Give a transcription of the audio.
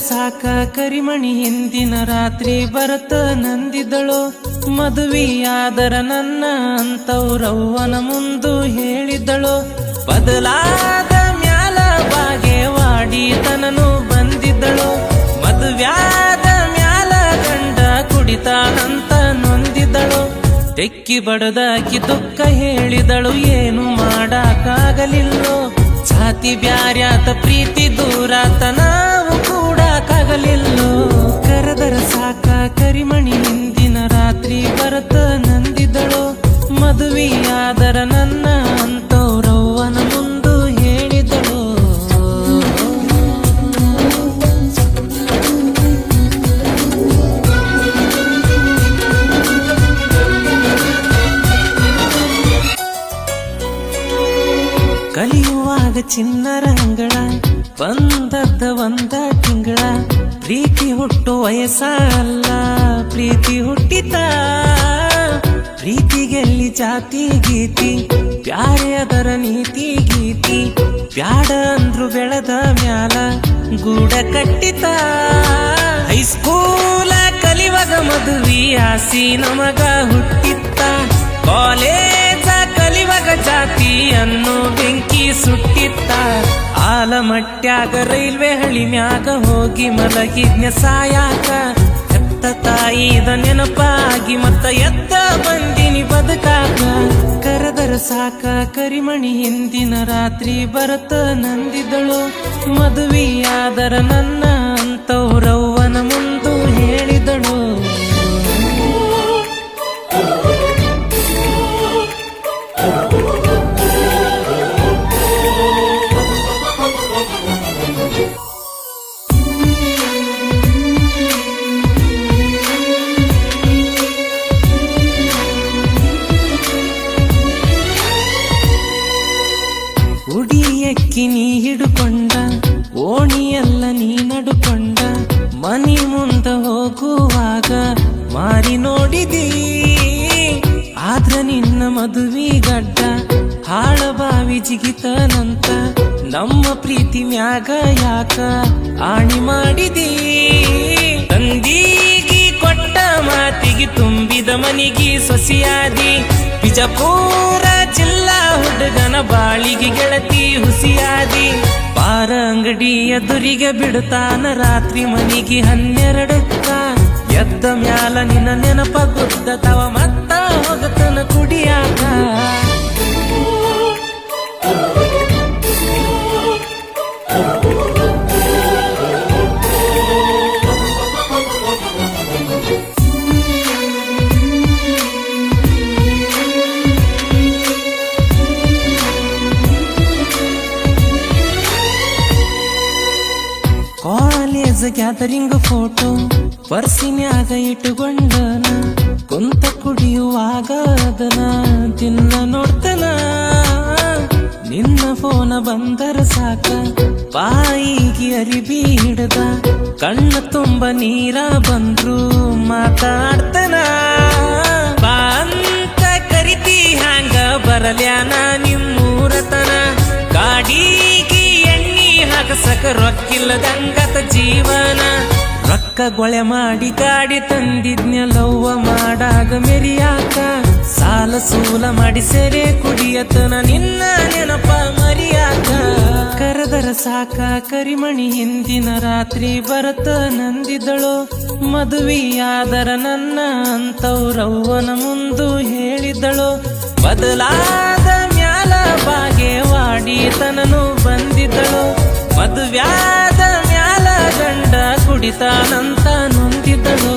ಸಾಕ ಕರಿಮಣಿ ಹಿಂದಿನ ರಾತ್ರಿ ಬರತ ನಂದಿದಳು. ಮದುವೆಯಾದರ ನನ್ನ ಅಂತವ್ರವ್ವನ ಮುಂದು ಹೇಳಿದ್ದಳು. ಬದಲಾದ ಮ್ಯಾಲ ಬಾಗೇವಾಡಿ ತನನು ಬಂದಿದ್ದಳು. ಮದುವ್ಯಾದ ಮ್ಯಾಲ ಗಂಡ ಕುಡಿತಾನಂತ ನೊಂದಿದ್ದಳು. ತೆಕ್ಕಿ ಬಡದಾಕಿ ದುಃಖ ಹೇಳಿದಳು, ಏನು ಮಾಡಕ್ಕಾಗಲಿಲ್ಲೋ. ಛಾತಿ ಬ್ಯಾರ್ಯಾತ ಪ್ರೀತಿ ದೂರಾತ ನಾವು ಕೂಡಕ್ಕಾಗಲಿಲ್ಲೋ. ಕರೆದರ ಸಾಕ ಕರಿಮಣಿ ಹಿಂದಿನ ರಾತ್ರಿ ಬರತ ನಂದಿದಳು. ಮದುವೆಯಾದರ ನನ್ನ ಅಂತವ್ರವ್ವನ ಮುಂದು ಹೇಳಿದಳು. ಕಲಿಯುವಾಗ ಚಿನ್ನರಂಗಳ ಬಂದದ್ದ ಒಂದ ತಿಂಗಳ. ಪ್ರೀತಿ ಹುಟ್ಟು ವಯಸ್ಸಲ್ಲ ಪ್ರೀತಿ ಹುಟ್ಟಿತ. ಪ್ರೀತಿಗೆಲ್ಲಿ ಜಾತಿ ಗೀತಿ ಬ್ಯಾರೆ ಅದರ ನೀತಿ ಗೀತಿ. ಬ್ಯಾಡ ಅಂದ್ರು ಬೆಳೆದ ಮ್ಯಾಲ ಗೂಡ ಕಟ್ಟಿತ. ಹೈಸ್ಕೂಲ ಕಲಿವಾಗ ಮದುವೆ ಆಸಿ ನಮಗ ಹುಟ್ಟಿತ್ತ. ಕಾಲೇಜ ಕಲಿವಾಗ ಜಾತಿ ಅನ್ನೋ ಬೆಂಕಿ ಸುಟ್ಟಿತ್ತ. ಆಲಮಟ್ಯಾಗ ರೈಲ್ವೆ ಹಳಿ ಮ್ಯಾಗ ಹೋಗಿ ಮಲಗಿದ್ನ ಸಾಯಾಕ. ಎತ್ತ ತಾಯಿದ ನೆನಪಾಗಿ ಮತ್ತ ಎತ್ತ ಬಂದಿನಿ ಬದುಕಾಕ. ಕರೆದರ ಸಾಕ ಕರಿಮಣಿ ಹಿಂದಿನ ರಾತ್ರಿ ಬರತ ನಂದಿದಳು. ಮದುವೆಯಾದರ ನನ್ನ ಅಂತವ್ರವ್ವನ ಮುಂದು ಹೇಳಿದಳು. ಉಡಿಯಕ್ಕಿ ನೀ ಹಿಡುಕೊಂಡ ಓಣಿಯಲ್ಲ ನೀ ನಡುಕೊಂಡ. ಮನಿ ಮುಂದ ಹೋಗುವಾಗ ಮಾರಿ ನೋಡಿದಿ. ಆದ್ರ ನಿನ್ನ ಮದುವೆ ಗಡ್ಡ ಹಾಳಬಾವಿ ಜಿಗಿತನಂತ. ನಮ್ಮ ಪ್ರೀತಿ ಮ್ಯಾಗ ಯಾಕ ಆಣಿ ಮಾಡಿದಿ. ತಂದೀಗಿ ಕೊಟ್ಟ ಮಾತಿಗೆ ತುಂಬಿದ ಮನಿಗಿ ಸೊಸಿಯಾದಿ. ಬಿಜಾಪುರ ಜಿಲ್ಲಾ ಹುಡುಗನ ಬಾಳಿಗೆ ಗೆಳತಿ ಹುಸಿಯಾದಿ. ಬಾರ ಅಂಗಡಿ ಎದುರಿಗೆ ಬಿಡುತ್ತಾನ ರಾತ್ರಿ ಮನಿಗೆ 12ಕ್ಕ. ಎದ್ದ ಮ್ಯಾಲ ನಿನ್ನ ನೆನಪ ಗುದ್ದತವ ಮತ್ತ ಹೋಗತನ ಕುಡಿಯಾಕ. ಕಾಲೇಜ್ ಗ್ಯಾದರಿಂಗ್ ಫೋಟೋ ಪರ್ಸಿನ್ಯಾಗ ಇಟ್ಟುಕೊಂಡನ. ಕುಂತ ಕುಡಿಯುವಾಗ ಅದನ ದಿನ ನೋಡ್ತನ. ನಿನ್ನ ಫೋನ ಬಂದರ ಸಾಕ ಬಾಯಿಗೆ ಅರಿಬಿ ಹಿಡ್ದ. ಕಣ್ಣ ತುಂಬ ನೀರ ಬಂದ್ರು ಮಾತಾಡ್ತನ. ಬಾ ಅಂತ ಕರಿತಿ ಹ್ಯಾಂಗ ಬರಲ್ಯಾನ ನಿಮ್ಮೂರತನ. ಗಾಡಿಗೆ ಎಣ್ಣಿ ಹಾಕಸಕ ರೊಕ್ಕಿಲ್ಲದಂಗತ ಜೀವನ. ರೊಕ್ಕ ಗೊಳೆ ಮಾಡಿ ಗಾಡಿ ತಂದಿದ್ನೆಲ್ಲವ್ವ ಮಾಡಾಗ ಮೆರಿಯಾಕ. ಸಾಲ ಸೂಲ ಮಾಡಿ ಸೆರೆ ಕುಡಿಯತನ ನಿನ್ನ ನೆನಪ ಮರಿಯಾಕ. ಕರೆದರ ಸಾಕ ಕರಿಮಣಿ ಹಿಂದಿನ ರಾತ್ರಿ ಬರತ ನಂದಿದಳು. ಮದುವೆಯಾದರ ನನ್ನ ಅಂತವ್ರವ್ವನ ಮುಂದು ಹೇಳಿದಳು. ಬದಲಾದ ಮ್ಯಾಲ ಬಾಗೇವಾಡಿ ತನನು ಬಂದಿದ್ದಳು. ಮದುವ್ಯಾದ ಮ್ಯಾಲ ಗಂಡ ಕುಡಿತಾನಂತ ನೊಂದಿದ್ದಳು.